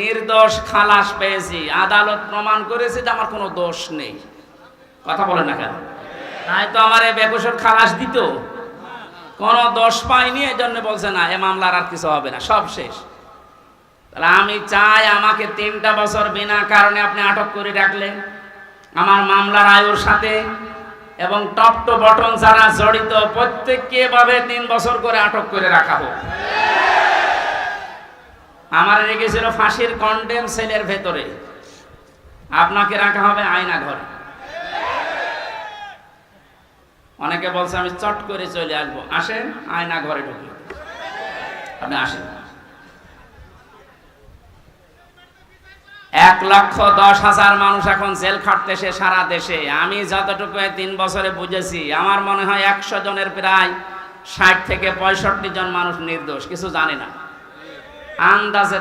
নির্দোষ খালাস পেয়েছি, আদালত প্রমাণ করেছে যে আমার কোনো দোষ নেই। কথা বলে না কেন? নাই তো আমার এই বেকসুর খালাস দিত, কোনো দোষ পাইনি, এই জন্য বলছে না এ মামলার আর কিছু হবে না, সব শেষ। তাহলে আমি চাই আমাকে 3টা বছর বিনা কারণে আপনি আটক করে রাখলেন আমার মামলার আয়ুর সাথে, এবং টপ টু বটম যারা জড়িত প্রত্যেককে এভাবে 3 বছর করে আটক করে রাখা হোক। আমার রেখেছিল ফাঁসির কন্ডেম সেলের ভেতরে, আপনাকে রাখা হবে আয়না ঘরে। অনেকে বলছে আমি চট করে চলে আসবো, আসেন আয়না ঘরে ঢুকি, আপনি আসেন। 1,10,000 মানুষ এখন জেল খাটতেছে সারা দেশে। আমি যতটুকু 3 বছরে বুঝেছি, আমার মনে হয় 100 জনের প্রায় 60 থেকে 65 জন মানুষ নির্দোষ, কিছু জানে না, আন্দাজে